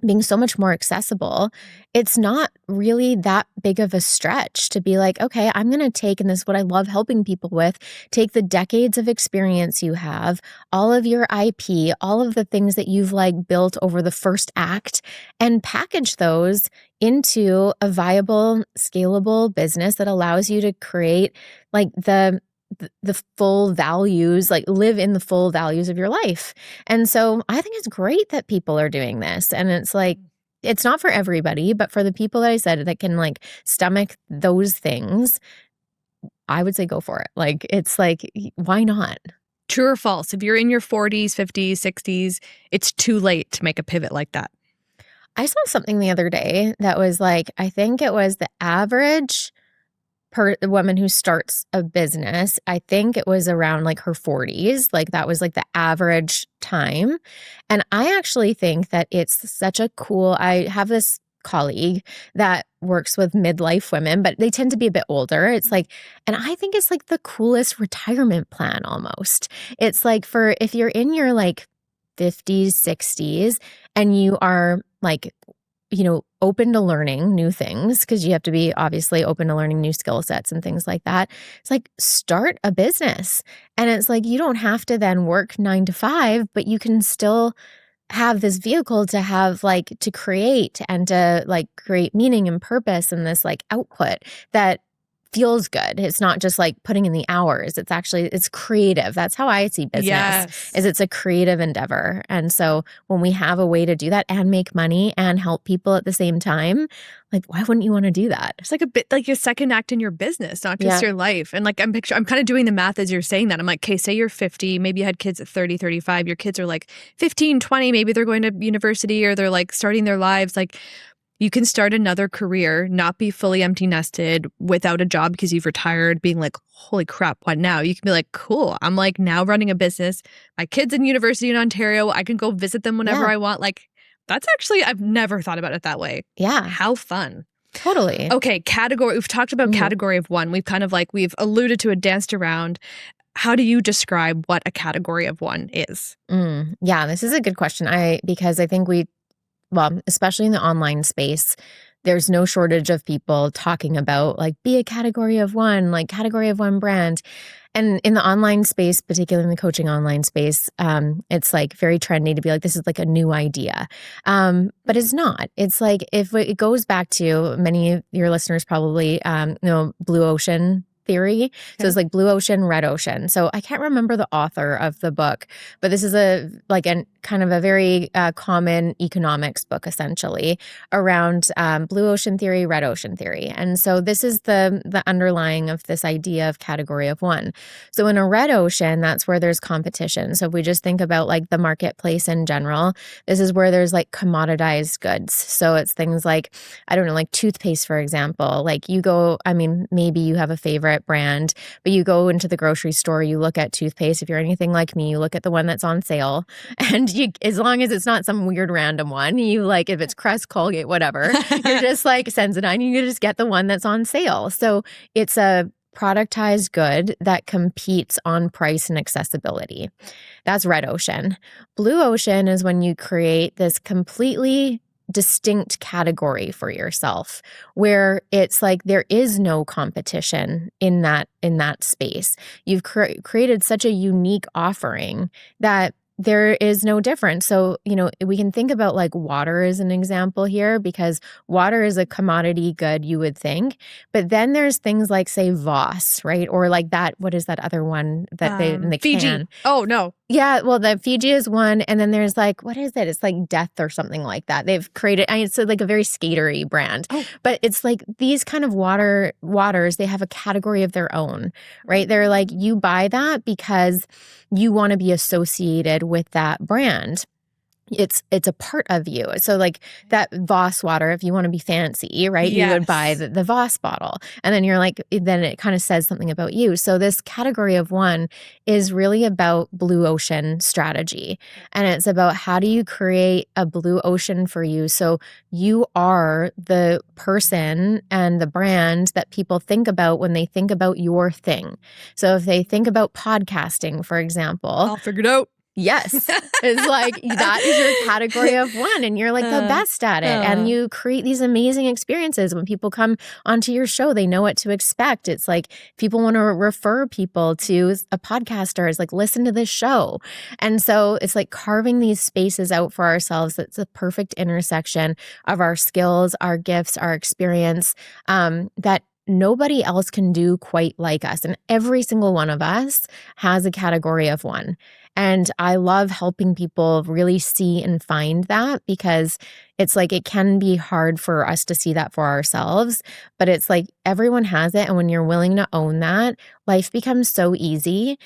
being so much more accessible, it's not really that big of a stretch to be like, okay, I'm going to take, and this is what I love helping people with, take the decades of experience you have, all of your IP, all of the things that you've like built over the first act, and package those into a viable, scalable business that allows you to create like the the full values, like live in the full values of your life. And so I think it's great that people are doing this. And it's like, it's not for everybody, but for the people that I said that can like stomach those things, I would say go for it. Like, it's like, why not? True or false? If you're in your 40s, 50s, 60s, it's too late to make a pivot like that. I saw something the other day that was like, I think it was the average woman who starts a business, I think it was around like her 40s. Like that was like the average time. And I actually think that it's such a cool, I have this colleague that works with midlife women, but they tend to be a bit older. It's like, and I think it's like the coolest retirement plan almost. It's like for if you're in your like 50s, 60s, and you are like, you know, open to learning new things, because you have to be obviously open to learning new skill sets and things like that. It's like, start a business. And it's like, you don't have to then work 9 to 5, but you can still have this vehicle to have like to create and to like create meaning and purpose and this like output that feels good. It's not just like putting in the hours. It's actually, it's creative. That's how I see business. Yes. Is it's a creative endeavor. And so when we have a way to do that and make money and help people at the same time, like, why wouldn't you want to do that? It's like a bit like your second act in your business, not just your life. And like I'm kind of doing the math as you're saying that. I'm like, okay, say you're 50, maybe you had kids at 30, 35, your kids are like 15, 20, maybe they're going to university or they're like starting their lives. Like, you can start another career, not be fully empty nested without a job because you've retired, being like, holy crap, what now? You can be like, cool, I'm like now running a business. My kid's in university in Ontario. I can go visit them whenever I want. Like, that's actually, I've never thought about it that way. Yeah. How fun. Totally. Okay, category. We've talked about category of one. We've kind of like, we've alluded to it, danced around. How do you describe what a category of one is? Yeah, this is a good question. Because I think well, especially in the online space, there's no shortage of people talking about like, be a category of one, like category of one brand. And in the online space, particularly in the coaching online space, it's like very trendy to be like, this is like a new idea. But it's not. It's like, if it goes back to many of your listeners probably know blue ocean theory. Okay. So it's like blue ocean, red ocean. So I can't remember the author of the book, but this is a kind of a very common economics book, essentially, around blue ocean theory, red ocean theory. And so this is the underlying of this idea of category of one. So in a red ocean, that's where there's competition. So if we just think about like the marketplace in general, this is where there's like commoditized goods. So it's things like, I don't know, like toothpaste, for example. Like you go, I mean, maybe you have a favorite brand, but you go into the grocery store, you look at toothpaste. If you're anything like me, you look at the one that's on sale, and as long as it's not some weird random one, you like, if it's Crest, Colgate, whatever, you're just like Sensodyne, you just get the one that's on sale. So it's a productized good that competes on price and accessibility. That's red ocean. Blue ocean is when you create this completely distinct category for yourself, where it's like there is no competition in that space. You've created such a unique offering that there is no difference. So, you know, we can think about like water as an example here, because water is a commodity good, you would think. But then there's things like, say, Voss, right? Or like that, what is that other one that they in the Fiji. can? Oh, no. Yeah, well, the Fiji is one, and then there's like, what is it? It's like Death or something like that. They've created, it's like a very skatery brand, but it's like these kind of waters, they have a category of their own, right? They're like, you buy that because you want to be associated with that brand. It's a part of you. So like that Voss water, if you want to be fancy, right? Yes. You would buy the Voss bottle. And then you're like, then it kind of says something about you. So this category of one is really about blue ocean strategy. And it's about how do you create a blue ocean for you so you are the person and the brand that people think about when they think about your thing. So if they think about podcasting, for example. I'll figure it out. Yes. It's like that is your category of one, and you're like the best at it. And you create these amazing experiences. When people come onto your show, they know what to expect. It's like people want to refer people to a podcaster. It's like, listen to this show. And so it's like carving these spaces out for ourselves. That's the perfect intersection of our skills, our gifts, our experience, that nobody else can do quite like us. And every single one of us has a category of one. And I love helping people really see and find that, because it's like it can be hard for us to see that for ourselves, but it's like everyone has it. And when you're willing to own that, life becomes so easy.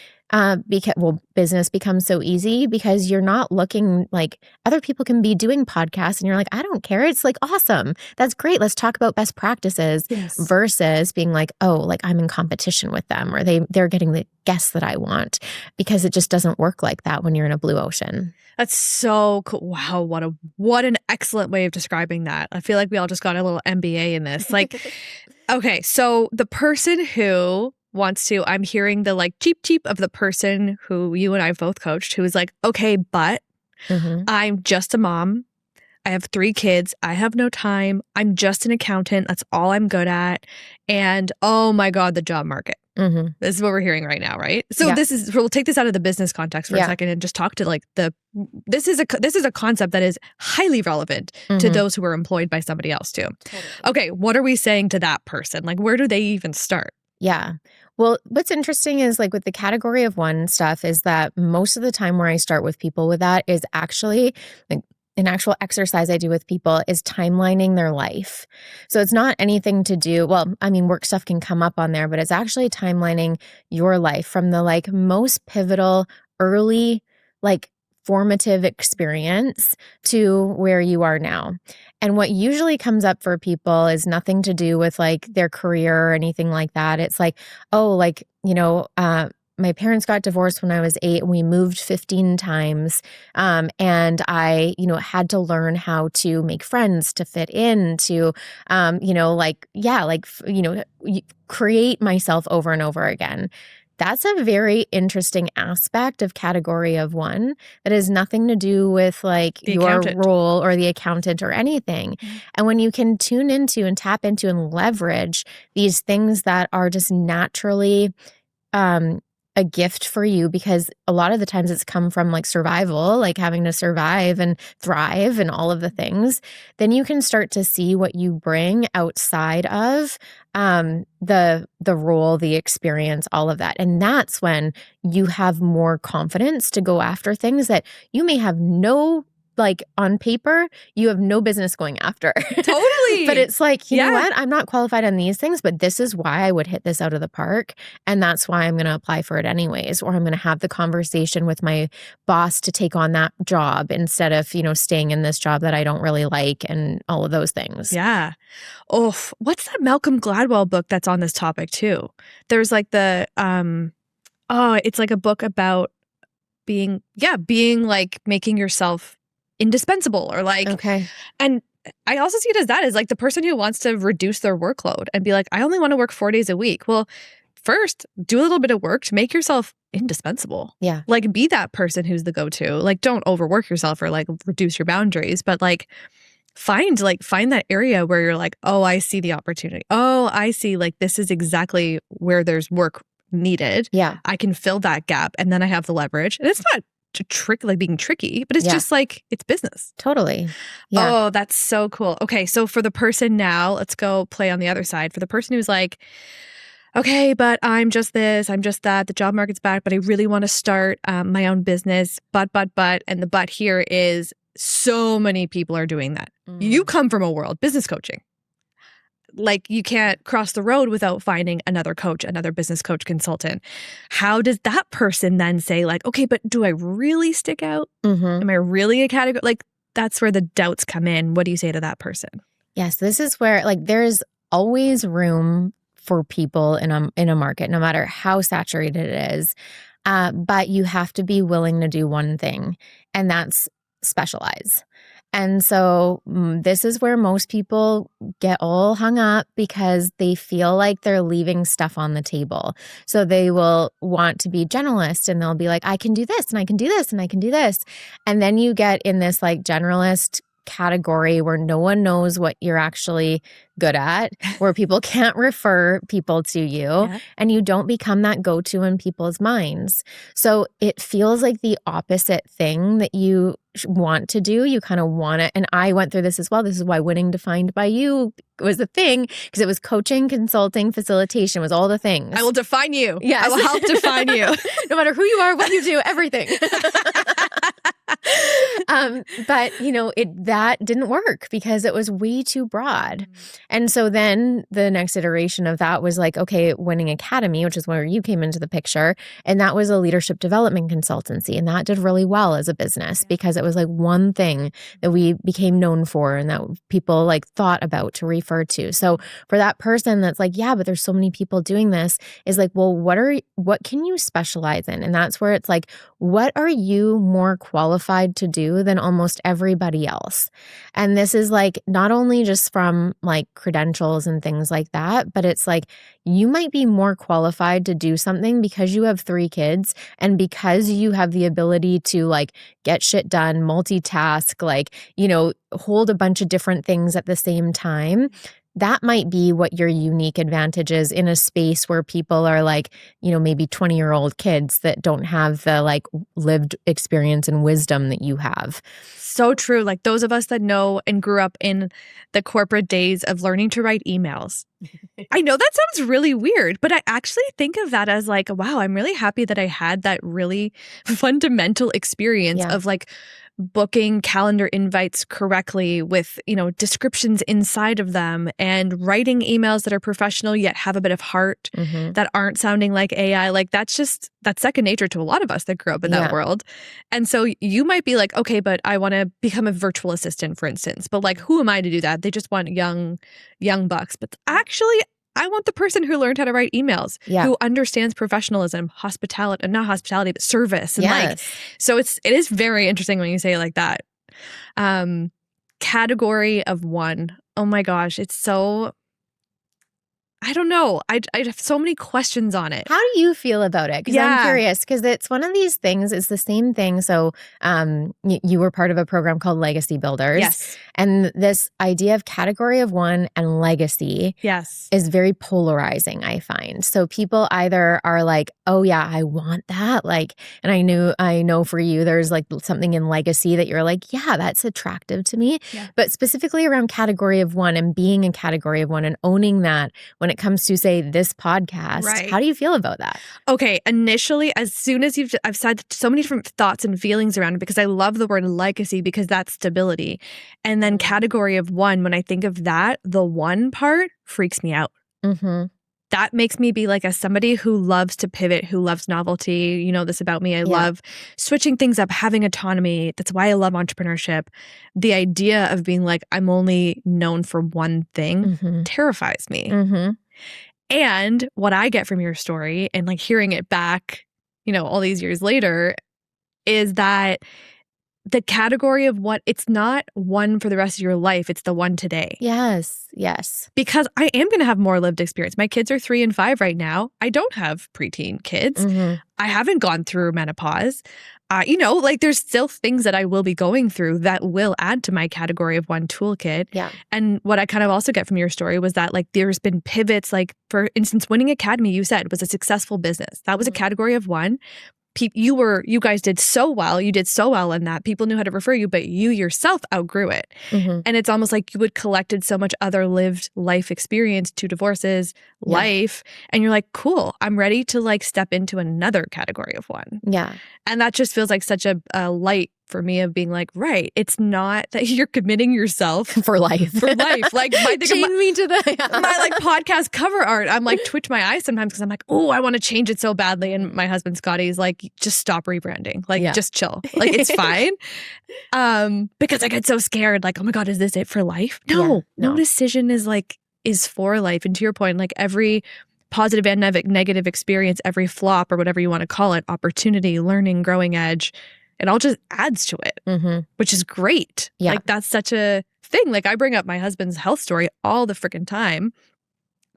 Business becomes so easy because you're not looking like other people can be doing podcasts and you're like, I don't care. It's like, awesome. That's great. Let's talk about best practices versus being like, oh, like I'm in competition with them, or they're getting the guests that I want, because it just doesn't work like that when you're in a blue ocean. That's so cool. Wow. What an excellent way of describing that. I feel like we all just got a little MBA in this. Like, okay. So the person who wants to, I'm hearing the like cheap of the person who you and I both coached, who is like, okay, but I'm just a mom. I have 3 kids. I have no time. I'm just an accountant. That's all I'm good at. And oh my God, the job market. This is what we're hearing right now, right? So we'll take this out of the business context for a second and just talk to like this is a concept that is highly relevant to those who are employed by somebody else too. Totally. Okay, what are we saying to that person? Like, where do they even start? Yeah. Well, what's interesting is like with the category of one stuff is that most of the time where I start with people with that is actually like an actual exercise I do with people is timelining their life. So it's not anything to do, well, I mean, work stuff can come up on there, but it's actually timelining your life from the like most pivotal, early, like formative experience to where you are now. And what usually comes up for people is nothing to do with like their career or anything like that. It's like, oh, like, my parents got divorced when I was 8 and we moved 15 times. And I, had to learn how to make friends, to fit in, to, create myself over and over again. That's a very interesting aspect of category of one that has nothing to do with like your role or the accountant or anything. And when you can tune into and tap into and leverage these things that are just naturally a gift for you, because a lot of the times it's come from like survival, like having to survive and thrive and all of the things, then you can start to see what you bring outside of the role, the experience, all of that. And that's when you have more confidence to go after things that you may have like on paper, you have no business going after. Totally. But it's like, you know what? I'm not qualified on these things, but this is why I would hit this out of the park. And that's why I'm going to apply for it anyways. Or I'm going to have the conversation with my boss to take on that job instead of, staying in this job that I don't really like and all of those things. Yeah. Oh, what's that Malcolm Gladwell book that's on this topic too? There's like it's like a book about being like making yourself indispensable or like, and I also see it as like the person who wants to reduce their workload and be like, I only want to work 4 days a week. Well, first do a little bit of work to make yourself indispensable. Yeah. Like be that person who's the go-to, like don't overwork yourself or like reduce your boundaries, but like find that area where you're like, oh, I see the opportunity. Oh, I see like this is exactly where there's work needed. Yeah. I can fill that gap and then I have the leverage. And it's not being tricky, but it's just like, it's business. Totally. Yeah. Oh, that's so cool. Okay. So for the person now, let's go play on the other side. For the person who's like, okay, but I'm just this, I'm just that, the job market's back, but I really want to start my own business, but, and the but here is so many people are doing that. You come from a world, business coaching. Like you can't cross the road without finding another coach, another business coach consultant. How does that person then say like, okay, but do I really stick out? Am I really a category? Like that's where the doubts come in. What do you say to that person? Yes, this is where like there's always room for people in a market, no matter how saturated it is. But you have to be willing to do one thing, and that's specialize. And so this is where most people get all hung up because they feel like they're leaving stuff on the table. So they will want to be generalist and they'll be like, I can do this and I can do this and I can do this. And then you get in this like generalist category where no one knows what you're actually good at, where people can't refer people to you, and you don't become that go-to in people's minds. So it feels like the opposite thing that you want to do. You kind of want it. And I went through this as well. This is why winning defined by you was the thing, because it was coaching, consulting, facilitation, was all the things. I will define you. Yes. I will help define you. No matter who you are, what you do, everything. But that didn't work because it was way too broad. And so then the next iteration of that was like, okay, Winning Academy, which is where you came into the picture. And that was a leadership development consultancy. And that did really well as a business because it was like one thing that we became known for and that people like thought about to refer to. So for that person that's like, yeah, but there's so many people doing this, is like, well, what can you specialize in? And that's where it's like, what are you more qualified to do than almost everybody else? And this is like not only just from like credentials and things like that, but it's like you might be more qualified to do something because you have 3 kids and because you have the ability to like get shit done, multitask, like, hold a bunch of different things at the same time. That might be what your unique advantage is in a space where people are like, maybe 20-year-old kids that don't have the like lived experience and wisdom that you have. So true. Like those of us that know and grew up in the corporate days of learning to write emails. I know that sounds really weird, but I actually think of that as like, wow, I'm really happy that I had that really fundamental experience of like booking calendar invites correctly with, descriptions inside of them and writing emails that are professional yet have a bit of heart that aren't sounding like AI. Like that's second nature to a lot of us that grew up in that world. And so you might be like, okay, but I want to become a virtual assistant, for instance. But like, who am I to do that? They just want young bucks. But actually, I want the person who learned how to write emails, who understands professionalism, hospitality, not hospitality, but service. And so it is very interesting when you say it like that. Category of one. Oh my gosh. It's so, I don't know. I have so many questions on it. How do you feel about it? Because I'm curious, because it's one of these things, it's the same thing. So you were part of a program called Legacy Builders. Yes. And this idea of category of one and legacy is very polarizing, I find. So people either are like, oh yeah, I want that. Like, and I know for you, there's like something in legacy that you're like, yeah, that's attractive to me. Yeah. But specifically around category of one and being a category of one and owning that when it comes to, say, this podcast, how do you feel about that? Okay, initially, as soon as I've said so many different thoughts and feelings around it because I love the word legacy because that's stability. And then category of one, when I think of that, the one part freaks me out. That makes me be like, as somebody who loves to pivot, who loves novelty, you know this about me. I love switching things up, having autonomy. That's why I love entrepreneurship. The idea of being like, I'm only known for one thing terrifies me. And what I get from your story and like hearing it back, all these years later, is that the category of what, it's not one for the rest of your life. It's the one today. Yes. Because I am going to have more lived experience. My kids are 3 and 5 right now. I don't have preteen kids. I haven't gone through menopause. Like there's still things that I will be going through that will add to my category of one toolkit. Yeah. And what I kind of also get from your story was that like there's been pivots, like for instance, Winning Academy, you said was a successful business. That was a category of one. You guys did so well. You did so well in that. People knew how to refer you, but you yourself outgrew it. And it's almost like you had collected so much other lived life experience, 2 divorces, life. And you're like, cool, I'm ready to like step into another category of one. Yeah. And that just feels like such a light for me of being like, right, it's not that you're committing yourself for life. Like chain me to my like podcast cover art. I'm like twitch my eyes sometimes because I'm like, oh, I want to change it so badly. And my husband Scotty's like, just stop rebranding. Like just chill. Like it's fine. Because I get so scared. Like, oh my God, is this it for life? No decision is for life. And to your point, like every positive and negative experience, every flop or whatever you want to call it, opportunity, learning, growing edge, it all just adds to it, which is great. Yeah. Like that's such a thing. Like I bring up my husband's health story all the freaking time.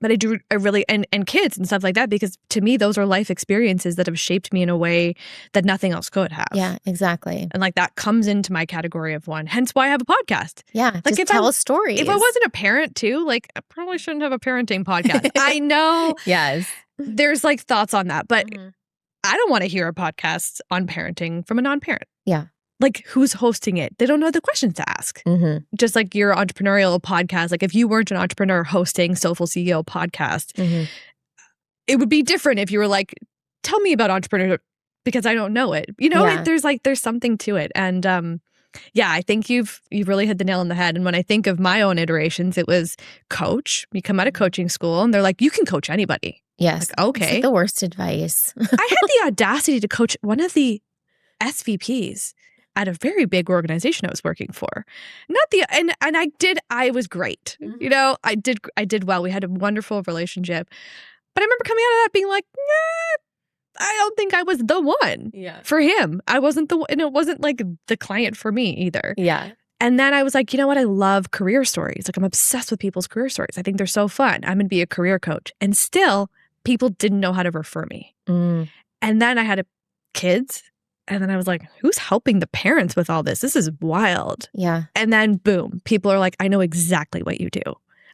But I really, and kids and stuff like that, because to me, those are life experiences that have shaped me in a way that nothing else could have. Yeah, exactly. And like that comes into my category of one. Hence why I have a podcast. Yeah, like just tell stories. If I wasn't a parent too, like I probably shouldn't have a parenting podcast. I know. Yes. There's like thoughts on that, but I don't want to hear a podcast on parenting from a non-parent. Yeah. Like who's hosting it? They don't know the questions to ask. Just like your entrepreneurial podcast. Like if you weren't an entrepreneur hosting Soulful CEO podcast, it would be different if you were like, tell me about entrepreneurship because I don't know it. You know, there's something to it. And I think you've really hit the nail on the head. And when I think of my own iterations, it was coach. You come out of coaching school and they're like, you can coach anybody. Yes. Like, okay. It's like the worst advice. I had the audacity to coach one of the SVPs at a very big organization I was working for. And I was great. You know, I did well. We had a wonderful relationship. But I remember coming out of that being like, I don't think I was the one for him. I wasn't the one, and it wasn't like the client for me either. Yeah. And then I was like, you know what? I love career stories. Like I'm obsessed with people's career stories. I think they're so fun. I'm going to be a career coach. And still people didn't know how to refer me. And then I had kids. And then I was like, who's helping the parents with all this? This is wild. Yeah. And then boom, people are like, I know exactly what you do.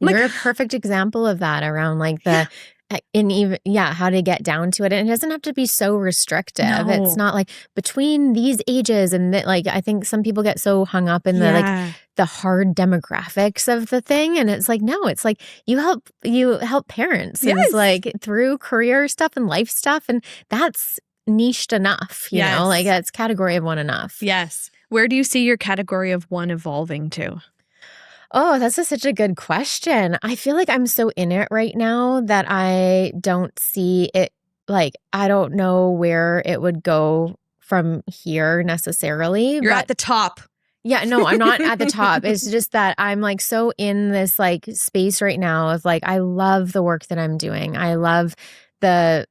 You're a perfect example of that around like the how to get down to it. And it doesn't have to be so restrictive. No. It's not like between these ages and like I think some people get so hung up in the hard demographics of the thing. And it's like, no, it's like you help parents. Yes. It's like through career stuff and life stuff. And that's niched enough, you know, like that's category of one enough. Yes. Where do you see your category of one evolving to? Oh, that's such a good question. I feel like I'm so in it right now that I don't see it, like, I don't know where it would go from here necessarily. You're at the top. Yeah, no, I'm not at the top. It's just that I'm like so in this like space right now of like, I love the work that I'm doing. I love the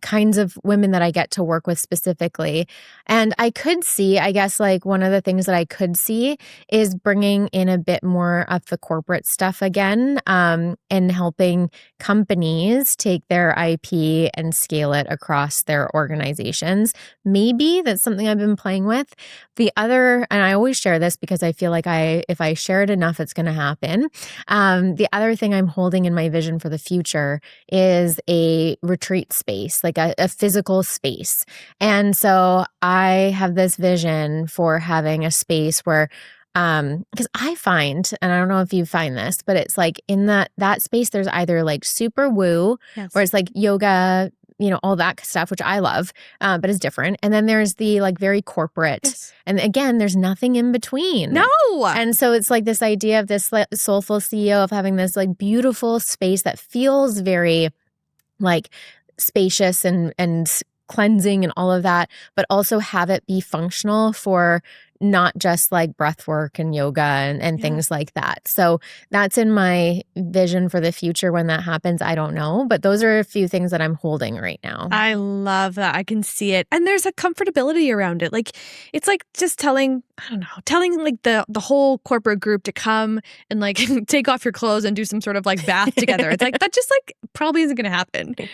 kinds of women that I get to work with specifically. And I could see, I guess, like one of the things that I could see is bringing in a bit more of the corporate stuff again, and helping companies take their IP and scale it across their organizations. Maybe that's something I've been playing with. The other, and I always share this because I feel like if I share it enough, it's going to happen. The other thing I'm holding in my vision for the future is a retreat space, like a physical space. And so I have this vision for having a space where, because I find, and I don't know if you find this, but it's like in that space, there's either like super woo, where it's like yoga, you know, all that stuff, which I love, but it's different. And then there's the like very corporate. Yes. And again, there's nothing in between. No. And so it's like this idea of this like, soulful CEO of having this like beautiful space that feels very like spacious and cleansing and all of that, but also have it be functional for not just like breath work and yoga and things like that. So that's in my vision for the future. When that happens, I don't know. But those are a few things that I'm holding right now. I love that. I can see it. And there's a comfortability around it. Like, it's like just telling like the whole corporate group to come and like take off your clothes and do some sort of like bath together. It's like, that just like probably isn't going to happen. Like,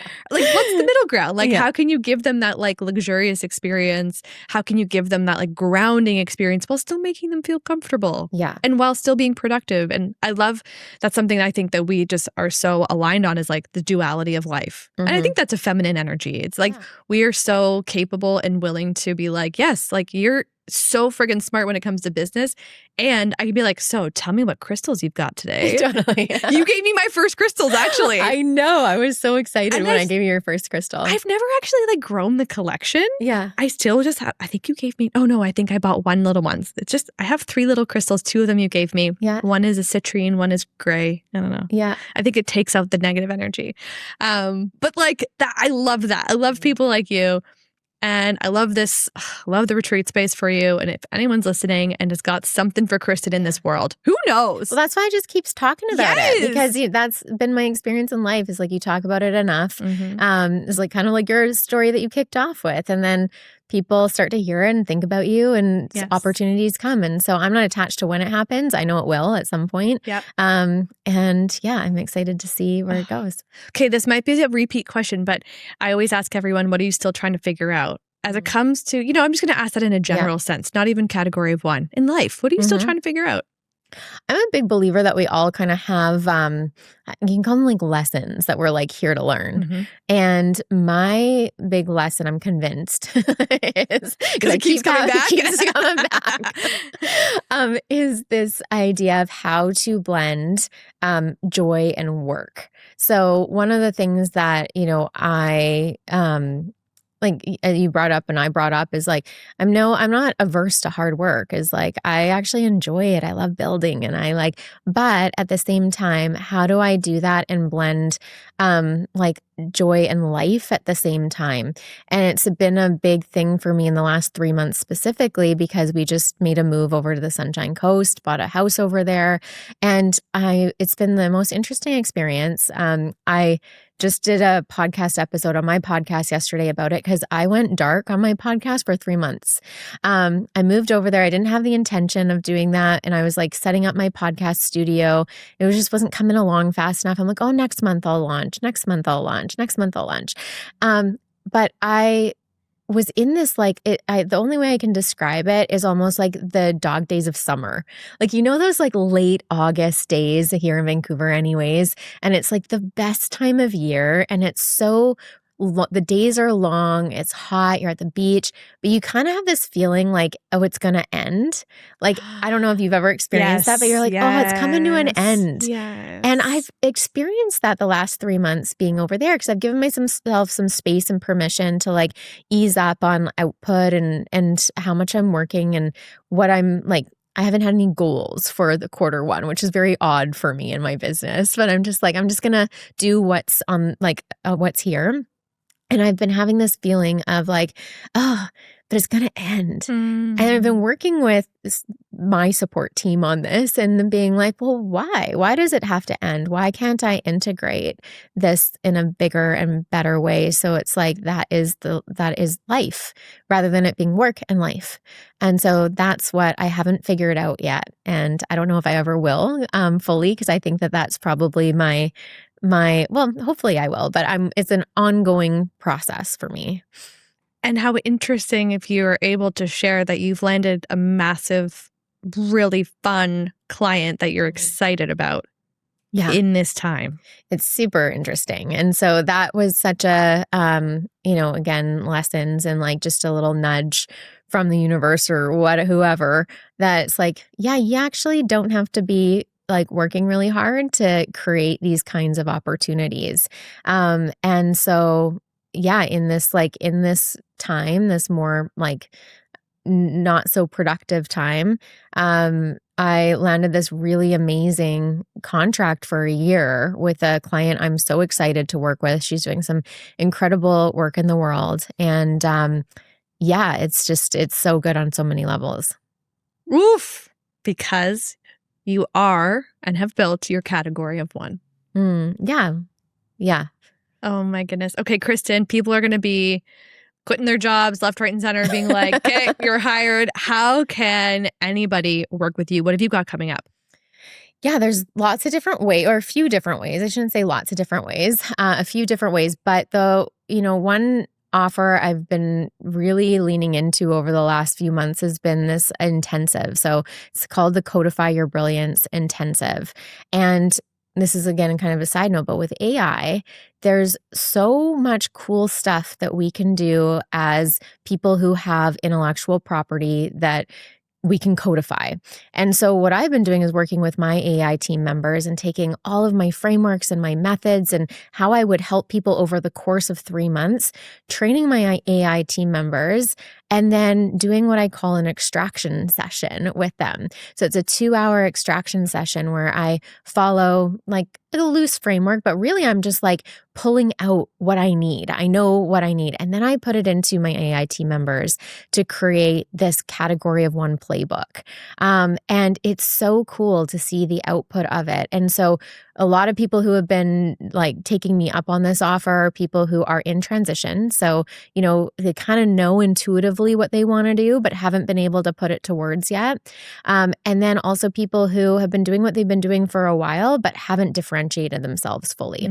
what's the middle ground? Like, how can you give them that like luxurious experience? How can you give them that like grounding experience while still making them feel comfortable? Yeah. And while still being productive. And I love, that's something I think that we just are so aligned on, is like the duality of life. And I think that's a feminine energy. It's like we are so capable and willing to be like, yes, like you're so friggin' smart when it comes to business. And I could be like, so tell me what crystals you've got today. Totally. You gave me my first crystals, actually. I know. I was so excited when I gave you your first crystal. I've never actually like grown the collection. Yeah. I still just have, I think you gave me, oh no, I think I bought one little one. It's just, I have 3 little crystals. 2 of them you gave me. Yeah. One is a citrine, one is gray. I don't know. Yeah. I think it takes out the negative energy. But like that, I love that. I love people like you. And I love this, love the retreat space for you. And if anyone's listening and has got something for Kristin in this world, who knows? Well, that's why I just keeps talking about it, because that's been my experience in life, is like you talk about it enough. It's like kind of like your story that you kicked off with. And then people start to hear it and think about you, and Yes. opportunities come. And so I'm not attached to when it happens. I know it will at some point. Yep. And yeah, I'm excited to see where it goes. Okay, this might be a repeat question, but I always ask everyone, what are you still trying to figure out? As it comes to, I'm just going to ask that in a general sense, not even category of one. In life, what are you still trying to figure out? I'm a big believer that we all kind of have, you can call them like lessons that we're like here to learn. And my big lesson, I'm convinced, is because it keeps coming back. Keeps coming back, is this idea of how to blend joy and work. So one of the things that, I like you brought up and I brought up is like, I'm not averse to hard work. Is like, I actually enjoy it. I love building but at the same time, how do I do that and blend like joy and life at the same time? And it's been a big thing for me in the last 3 months specifically, because we just made a move over to the Sunshine Coast, bought a house over there. And it's been the most interesting experience. I just did a podcast episode on my podcast yesterday about it, because I went dark on my podcast for 3 months. I moved over there. I didn't have the intention of doing that. And I was like setting up my podcast studio. It just wasn't coming along fast enough. I'm like, oh, next month I'll launch. Next month I'll launch. Next month I'll launch. But I was in this the only way I can describe it is almost like the dog days of summer. Like, those like late August days here in Vancouver anyways. And it's like the best time of year. And it's so the days are long, it's hot, you're at the beach, but you kind of have this feeling like, oh, it's going to end. Like, I don't know if you've ever experienced that, but you're like, oh, it's coming to an end. Yes. And I've experienced that the last 3 months being over there, because I've given myself some space and permission to like ease up on output and how much I'm working and what I'm like. I haven't had any goals for the quarter one, which is very odd for me in my business, but I'm just like, I'm just going to do what's on what's here. And I've been having this feeling of like, oh, but it's going to end. And I've been working with my support team on this and then being like, well, why? Why does it have to end? Why can't I integrate this in a bigger and better way? So it's like, that is life, rather than it being work and life. And so that's what I haven't figured out yet. And I don't know if I ever will fully, because I think that that's probably well, hopefully I will, but it's an ongoing process for me. And how interesting if you're able to share that you've landed a massive, really fun client that you're excited about in this time. It's super interesting. And so that was such a, again, lessons and like just a little nudge from the universe or whoever, that it's like, yeah, you actually don't have to be like working really hard to create these kinds of opportunities. And so, yeah, in this time, this more like not so productive time, I landed this really amazing contract for a year with a client I'm so excited to work with. She's doing some incredible work in the world. And it's so good on so many levels. Oof, because you are and have built your category of one. Yeah. Oh my goodness. Okay, Kristin, people are going to be quitting their jobs left, right, and center, being like, okay, you're hired. How can anybody work with you? What have you got coming up? Yeah, there's lots of different ways, or a few different ways. I shouldn't say lots of different ways, a few different ways. But one offer I've been really leaning into over the last few months has been this intensive. So it's called the Codify Your Brilliance Intensive. And this is, again, kind of a side note, but with AI, there's so much cool stuff that we can do as people who have intellectual property that we can codify. And so what I've been doing is working with my AI team members and taking all of my frameworks and my methods and how I would help people over the course of 3 months, training my AI team members, and then doing what I call an extraction session with them. So it's a 2-hour extraction session where I follow like a loose framework, but really I'm just like pulling out what I need. I know what I need. And then I put it into my AI team members to create this category of one playbook. And it's so cool to see the output of it. And so a lot of people who have been like taking me up on this offer are people who are in transition. So, they kind of know intuitively what they want to do, but haven't been able to put it to words yet. And then also people who have been doing what they've been doing for a while, but haven't differentiated themselves fully.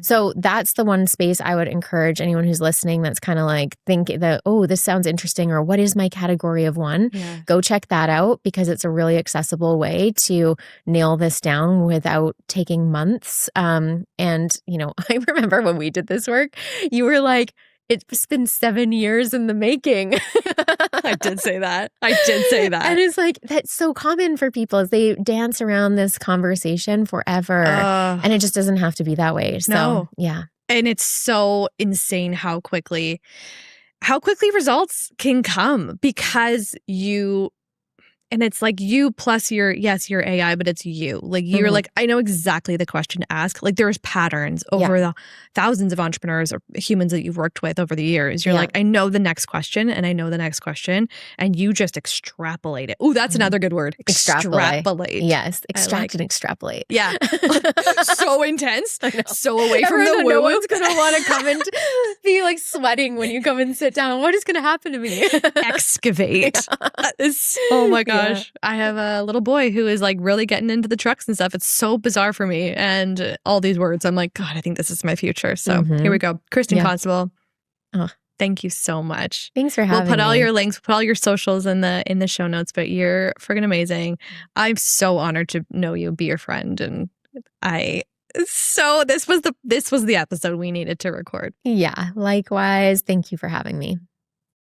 So that's the one space I would encourage anyone who's listening that's kind of like think that, oh, this sounds interesting, or what is my category of one? Yeah. Go check that out, because it's a really accessible way to nail this down without taking months. And, I remember when we did this work, you were like, it's been 7 years in the making. I did say that. And it's like, that's so common for people, is they dance around this conversation forever. And it just doesn't have to be that way. So, no. Yeah. And it's so insane how quickly results can come, because and it's like you plus your AI, but it's you. Like you're like, I know exactly the question to ask. Like there's patterns over the thousands of entrepreneurs or humans that you've worked with over the years. You're like, I know the next question, and I know the next question, and you just extrapolate it. Ooh, that's another good word. Extrapolate. Yes. Extract and extrapolate. Yeah. So intense. So away from the woo. No one's going to want to come and be like sweating when you come and sit down. What is going to happen to me? Excavate. Oh my gosh. I have a little boy who is like really getting into the trucks and stuff. It's so bizarre for me. And all these words, I'm like, God, I think this is my future. So here we go. Kristin Constable. Thank you so much. Thanks for having me. We'll put all your links, put all your socials in the show notes, but you're friggin' amazing. I'm so honored to know you, be your friend. And this was the episode we needed to record. Yeah, likewise. Thank you for having me.